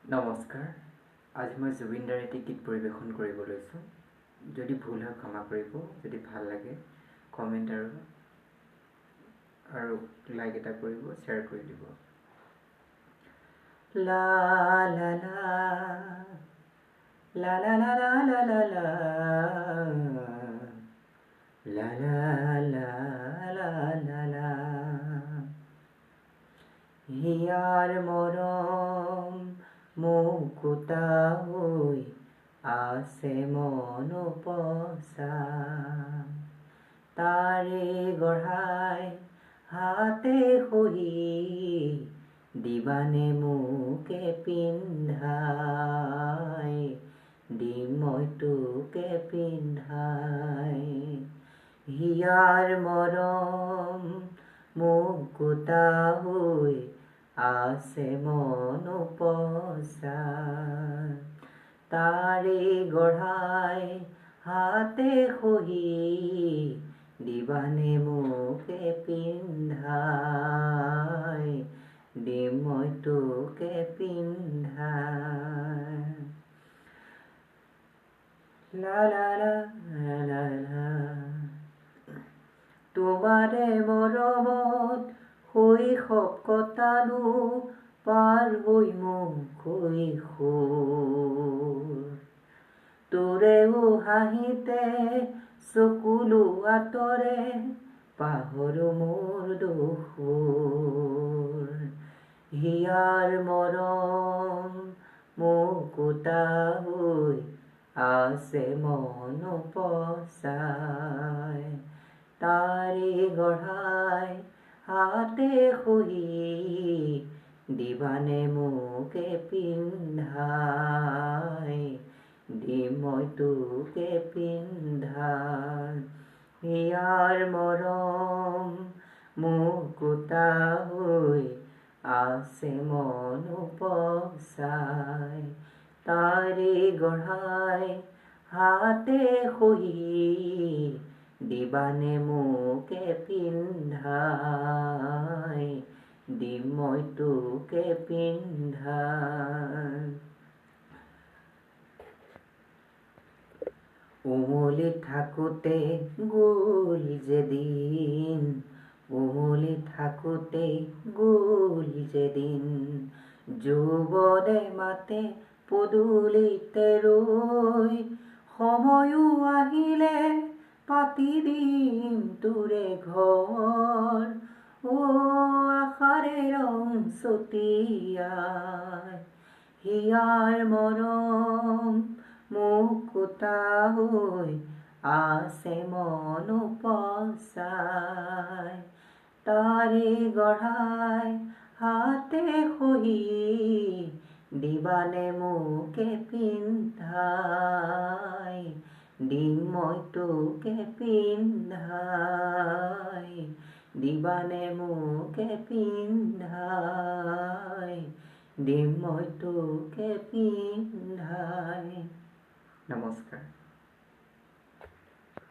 নমস্কাৰ। আজি মই জুবিন দাৰ এটি গীত পৰিৱেশন কৰিব লৈছোঁ। যদি ভুল হয় ক্ষমা কৰিব, যদি ভাল লাগে কমেণ্ট আৰু লাইক এটা কৰিব, শ্বেয়াৰ কৰি দিব। লা লা লা লা লা লা লা লা লা লা লা লা লা লা হিয়াৰ মৰম মুকুতা হৈ আছে মন পচা, তাৰে গঢ়াই হাতে সহি দিবানে মোকে পিন্ধাই, দিম মই তোকে পিন্ধাই। হিয়াৰ মৰম মুকুতা হৈ আছে মন পচা, তাৰে গঢ়াই হাতে সহি দিবানে মোকে পিন্ধাই, দিম মই তোকে পিন্ধাই। লা লা লা লা লা তোমাৰে মৰমত শৈশৱ কটালো, পাৰ হৈ মোৰ কৈশোৰ, তোৰেও হাঁহিতে চকুলো আঁতৰে পাহৰো মোৰ দুখবোৰ। হিয়াৰ মৰম মুকুতা হৈ আছে মন পচাই, তাৰে গঢ়াই হাতে সহি দিবানে মোকে পিন্ধাই, দিম মই তোকে পিন্ধাই। হিয়াৰ মৰম মুকুতা হৈ আছে মন পচাই, তাৰে গঢ়াই হাতে সহি দিবানে মোকে পিন্ধাই, দিম মই তোকে পিন্ধাই। উমলি থাকোঁতে গ'ল যেদিন, উমলি থাকোঁতে গ'ল যেদিন, যৌৱনে মাতে পদূলিতে ৰৈ, সময়ো আহিলে পাতি দিম তোৰে ঘৰ, আশাৰে ৰং ছটিয়াই। হিয়াৰ মৰম মুকুতা হৈ আছে মন পচাই, তাৰে গঢ়াই হাতে সহি দিবানে মোকে পিন্ধাই, দিম মই তোকে পিন্ধাই, দিবানে মোকে পিন্ধাই, দিম মই তোকে পিন্ধাই। নমস্কাৰ।